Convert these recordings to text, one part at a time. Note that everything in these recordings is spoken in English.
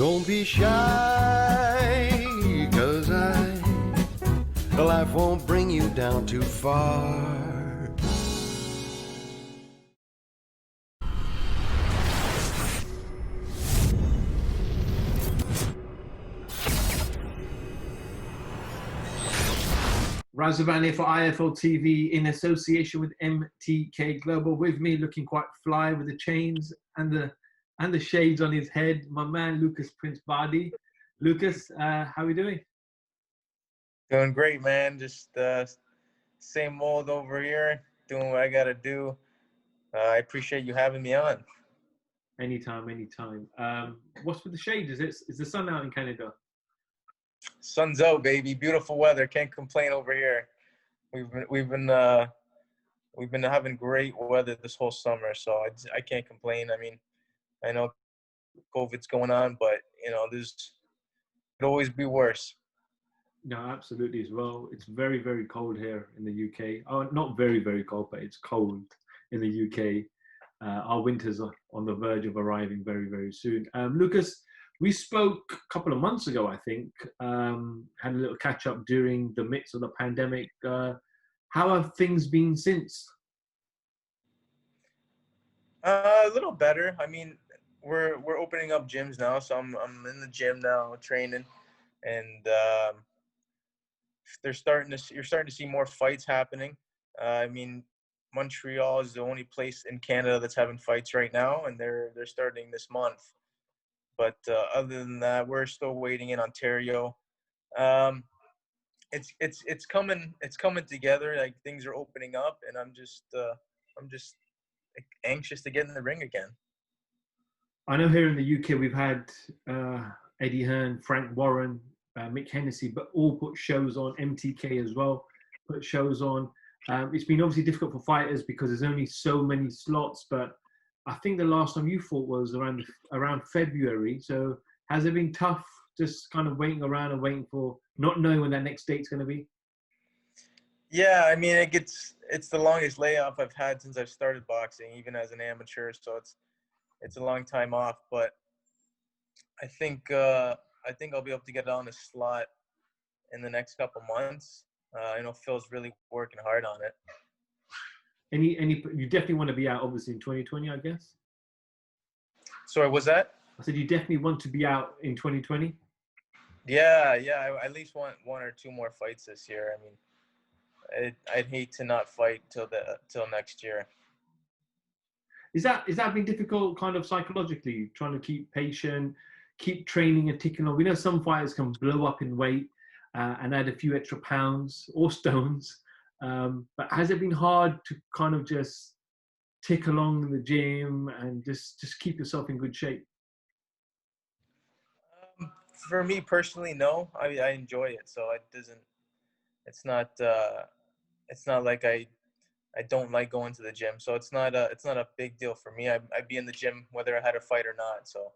Don't be shy, 'cause life won't bring you down too far. Razavan here for IFL TV in association with MTK Global. With me, looking quite fly with the chains and the shades on his head, my man Lucas Prince Bahdi. Lucas, how are we doing? Doing great, man. Just same old over here, doing what I gotta do. I appreciate you having me on. Anytime. What's with the shades? Is the sun out in Canada? Sun's out, baby. Beautiful weather. Can't complain over here. We've been having great weather this whole summer, so I can't complain. I mean, I know COVID's going on, but there's could always be worse. No, absolutely as well. It's very, very cold here in the UK. Oh, not very, very cold, but it's cold in the UK. Our winters are on the verge of arriving very, very soon. Lucas, we spoke a couple of months ago, I think, had a little catch up during the midst of the pandemic. How have things been since? A little better. I mean, we're opening up gyms now, so I'm in the gym now training, and you're starting to see more fights happening. I mean, Montreal is the only place in Canada that's having fights right now, and they're starting this month. But other than that, we're still waiting in Ontario. It's coming together. Like, things are opening up, and I'm just anxious to get in the ring again. I know here in the UK we've had Eddie Hearn, Frank Warren, Mick Hennessy, but all put shows on. MTK as well put shows on. It's been obviously difficult for fighters because there's only so many slots, but I think the last time you fought was around February. So has it been tough just kind of waiting around and waiting for not knowing when that next date's going to be? Yeah, I mean, it's the longest layoff I've had since I've started boxing, even as an amateur. So it's a long time off, but I think I'll be able to get on a slot in the next couple months. I know Phil's really working hard on it. You definitely want to be out, obviously, in 2020, I guess. Sorry, was that? I said you definitely want to be out in 2020. Yeah. I at least want one or two more fights this year. I mean, I'd hate to not fight till next year. Is that been difficult, kind of psychologically, trying to keep patient, keep training and ticking on? We know some fighters can blow up in weight and add a few extra pounds or stones. But has it been hard to kind of just tick along in the gym and just keep yourself in good shape? For me personally, no. I enjoy it, so it's not like I don't like going to the gym, so it's not a big deal for me. I'd be in the gym whether I had a fight or not. So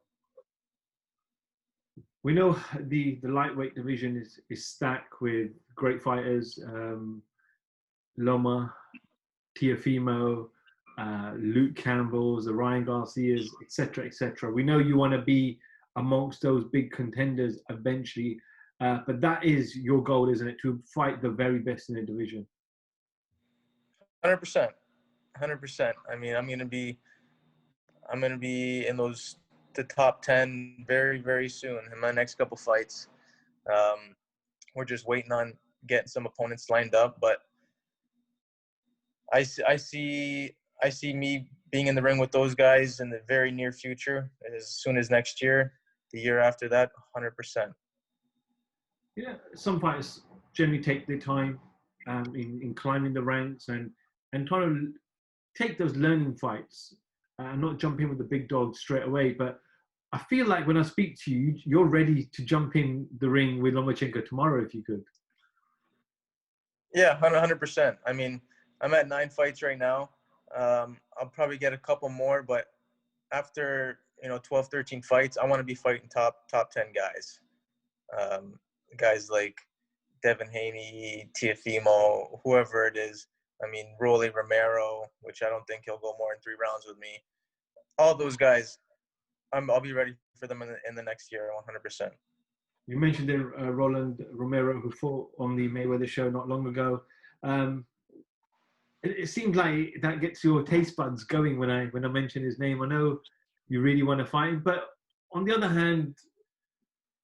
we know the lightweight division is stacked with great fighters. Loma, Teofimo, Luke Campbell's, the Ryan Garcias, etc. We know you want to be amongst those big contenders eventually, but that is your goal, isn't it? To fight the very best in the division. 100%. I mean, I'm gonna be in the top 10 very, very soon in my next couple fights. We're just waiting on getting some opponents lined up, but I see me being in the ring with those guys in the very near future, as soon as next year, the year after that, 100%. Yeah, some fighters generally take their time in climbing the ranks and trying to take those learning fights and not jump in with the big dogs straight away. But I feel like when I speak to you, you're ready to jump in the ring with Lomachenko tomorrow if you could. Yeah, 100%. I mean, I'm at 9 fights right now. I'll probably get a couple more, but after 12, 13 fights, I want to be fighting top 10 guys. Guys like Devin Haney, Teofimo, whoever it is. I mean, Rolando Romero, which I don't think he'll go more than 3 rounds with me. All those guys, I'll be ready for for them in the next year, 100%. You mentioned there, Rolando Romero, who fought on the Mayweather show not long ago. It seems like that gets your taste buds going when I mention his name. I know you really want to fight him, but on the other hand,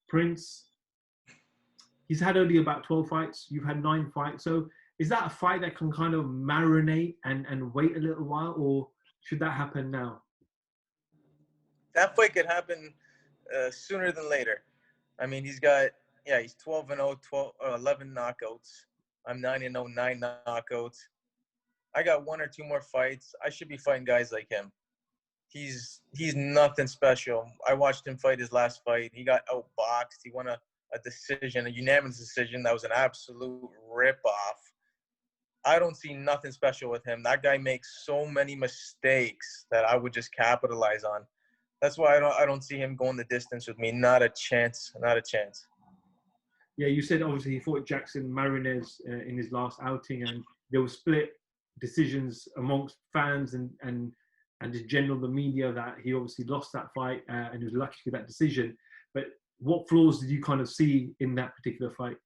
Prince, he's had only about 12 fights. You've had 9 fights. So is that a fight that can kind of marinate and wait a little while, or should that happen now? That fight could happen sooner than later. I mean, he's 12-0, 11 knockouts. I'm 9-0, 9 knockouts. I got 1 or 2 more fights. I should be fighting guys like him. He's nothing special. I watched him fight his last fight. He got outboxed. He won a decision, a unanimous decision. That was an absolute rip-off. I don't see nothing special with him. That guy makes so many mistakes that I would just capitalize on. That's why I don't see him going the distance with me. Not a chance. Not a chance. Yeah, you said obviously he fought Jackson Marinez in his last outing, and there were split decisions amongst fans and just general the media that he obviously lost that fight and he was lucky for that decision. But what flaws did you kind of see in that particular fight?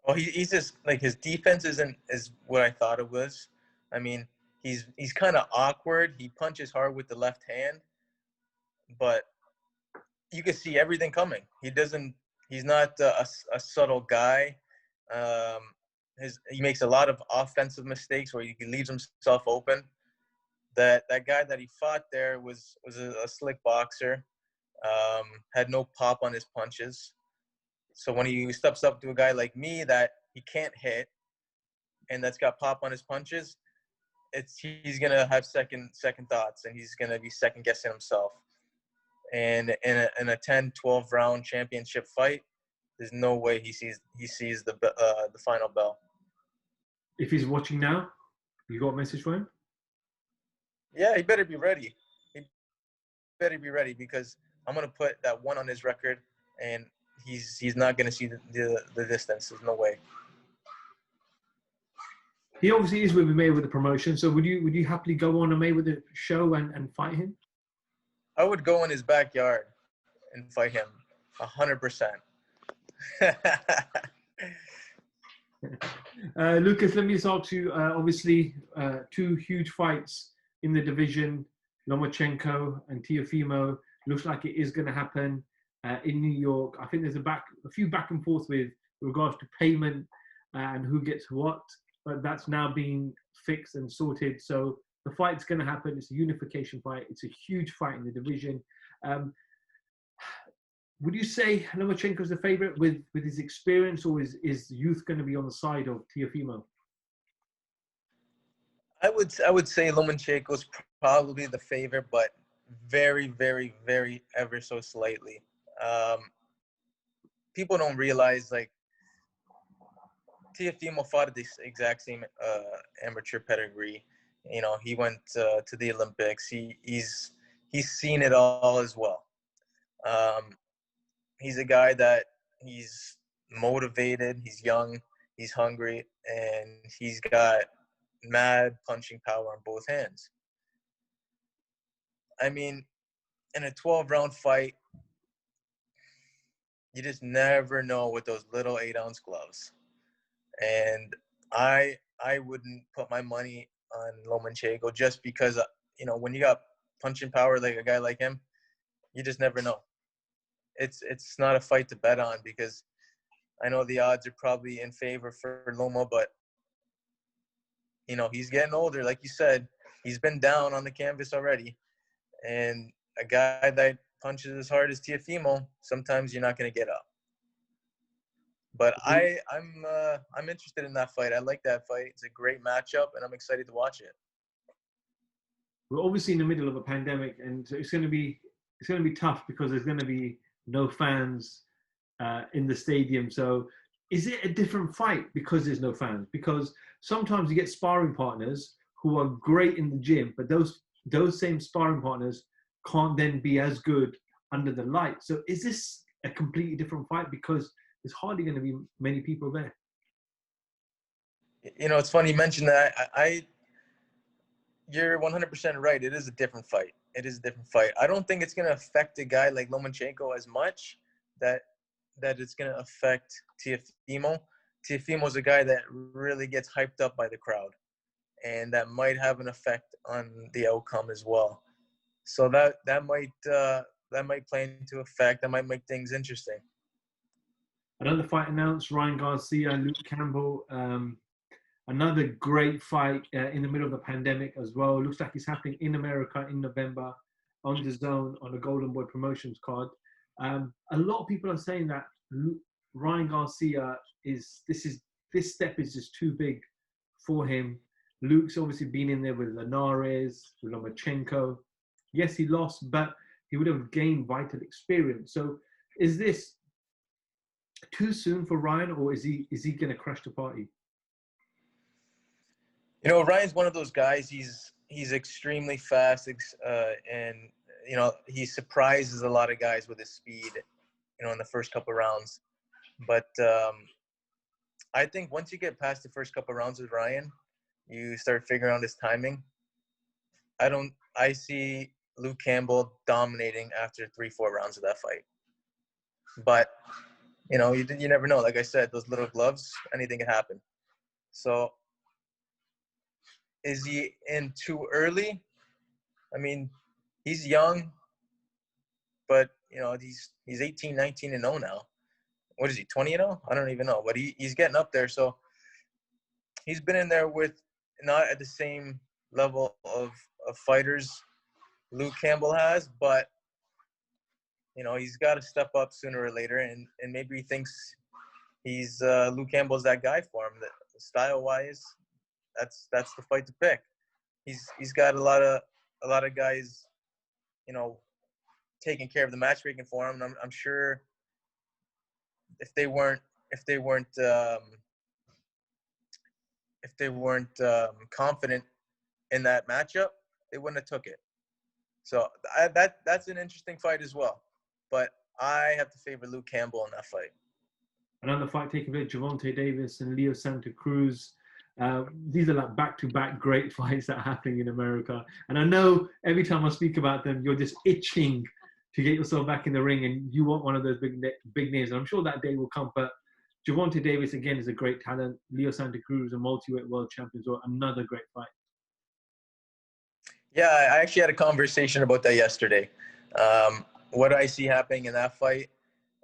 Well, he's just like, his defense isn't as what I thought it was. I mean, he's kind of awkward. He punches hard with the left hand, but you can see everything coming. He's not a subtle guy. He makes a lot of offensive mistakes where he leaves himself open. That guy that he fought there was a slick boxer. Had no pop on his punches. So when he steps up to a guy like me that he can't hit and that's got pop on his punches, he's gonna have second thoughts, and he's gonna be second guessing himself. And in a 10-12 round championship fight, there's no way he sees the final bell. If he's watching now, you got a message for him? Yeah, he better be ready. He better be ready, because I'm gonna put that 1 on his record, and he's not gonna see the distance. There's no way. He obviously is with the Mayweather promotion. So would you happily go on a Mayweather show and fight him? I would go in his backyard and fight him, 100%. Lucas, let me just ask you, obviously 2 huge fights in the division, Lomachenko and Teofimo. Looks like it is going to happen in New York. I think there's a few back and forth with regards to payment and who gets what, but that's now been fixed and sorted. So the fight's going to happen. It's a unification fight. It's a huge fight in the division. Would you say Lomachenko's the favorite with his experience, or is youth going to be on the side of Teofimo? I would say Lomachenko's probably the favorite, but very, very, very ever so slightly. People don't realize, like, Teofimo fought at this exact same amateur pedigree. You know, he went to the Olympics. He's seen it all as well. He's a guy that he's motivated. He's young. He's hungry, and he's got mad punching power on both hands. I mean, in a 12-round fight, you just never know with those little 8-ounce gloves. And I wouldn't put my money on Lomachenko just because, you know, when you got punching power like a guy like him, you just never know. It's not a fight to bet on, because I know the odds are probably in favor for Loma, but, you know, he's getting older. Like you said, he's been down on the canvas already. And a guy that punches as hard as Teofimo, sometimes you're not going to get up. But I'm interested in that fight. I like that fight. It's a great matchup, and I'm excited to watch it. We're obviously in the middle of a pandemic, and so it's going to be tough because there's going to be no fans in the stadium. So is it a different fight because there's no fans? Because sometimes you get sparring partners who are great in the gym, but those same sparring partners can't then be as good under the light. So is this a completely different fight because there's hardly going to be many people there? You know, it's funny you mentioned that. you're 100% right. It is a different fight. It is a different fight. I don't think it's going to affect a guy like Lomachenko as much that it's going to affect Teofimo. Teofimo's a guy that really gets hyped up by the crowd, and that might have an effect on the outcome as well. So that might play into effect. That might make things interesting. Another fight announced: Ryan Garcia and Luke Campbell. Another great fight in the middle of the pandemic as well. Looks like it's happening in America in November on the Zone on the Golden Boy Promotions card. A lot of people are saying that Ryan Garcia this step is just too big for him. Luke's obviously been in there with Linares, with Lomachenko. Yes, he lost, but he would have gained vital experience. So is this too soon for Ryan, or is he going to crash the party? You know, Ryan's one of those guys. He's extremely fast, and you know, he surprises a lot of guys with his speed. You know, in the first couple of rounds, but I think once you get past the first couple of rounds with Ryan, you start figuring out his timing. I see Luke Campbell dominating after 3-4 rounds of that fight. But you know, you never know. Like I said, those little gloves, anything can happen. So, is he in too early? I mean, he's young, but you know, he's 18, 19 and 0 now. What is he, 20 and 0? I don't even know, but he's getting up there. So he's been in there with not at the same level of fighters Luke Campbell has, but you know, he's got to step up sooner or later, and maybe he thinks he's Luke Campbell's that guy for him. That style wise, that's the fight to pick. He's got a lot of guys, you know, taking care of the matchmaking for him. And I'm sure if they weren't confident in that matchup, they wouldn't have took it. So that's an interesting fight as well. But I have to favor Luke Campbell in that fight. Another fight taking place: Gervonta Davis and Leo Santa Cruz. These are like back-to-back great fights that are happening in America. And I know every time I speak about them, you're just itching to get yourself back in the ring, and you want one of those big names. And I'm sure that day will come. But Gervonta Davis, again, is a great talent. Leo Santa Cruz, a multi-weight world champion as well. Another great fight. Yeah, I actually had a conversation about that yesterday. What I see happening in that fight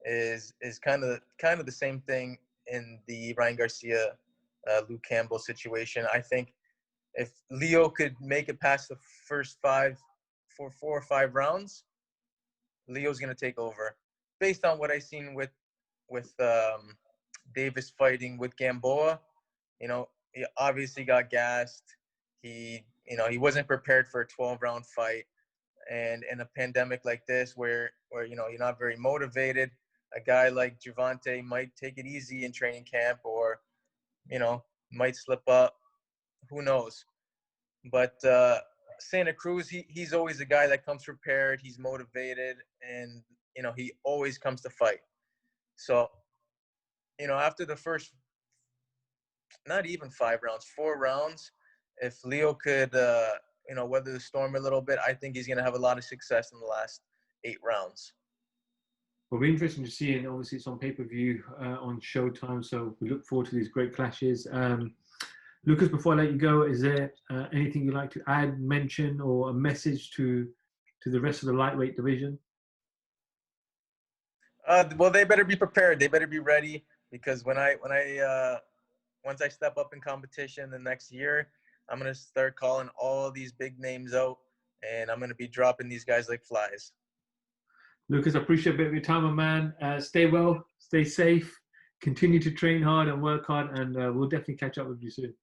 is kind of the same thing in the Ryan Garcia, Luke Campbell situation. I think if Leo could make it past the first 4 or 5 rounds, Leo's going to take over. Based on what I've seen with Davis fighting with Gamboa, you know, he obviously got gassed. He wasn't prepared for a 12-round fight. And in a pandemic like this where you know, you're not very motivated, a guy like Gervonta might take it easy in training camp, or, you know, might slip up. Who knows? But Santa Cruz, he's always a guy that comes prepared. He's motivated, and, you know, he always comes to fight. So, you know, after the first, not even 5 rounds, 4 rounds, if Leo could, you know, weather the storm a little bit, I think he's going to have a lot of success in the last 8 rounds. It'll be interesting to see, and obviously it's on pay-per-view on Showtime, so we look forward to these great clashes. Lucas, before I let you go, is there anything you'd like to add, mention, or a message to the rest of the lightweight division? Well, they better be prepared. They better be ready, because once I step up in competition the next year, I'm going to start calling all these big names out, and I'm going to be dropping these guys like flies. Lucas, I appreciate a bit of your time, my man. Stay well, stay safe, continue to train hard and work hard, and we'll definitely catch up with you soon.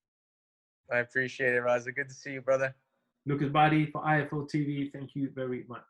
I appreciate it, Raza. Good to see you, brother. Lucas Bahdi for IFL TV. Thank you very much.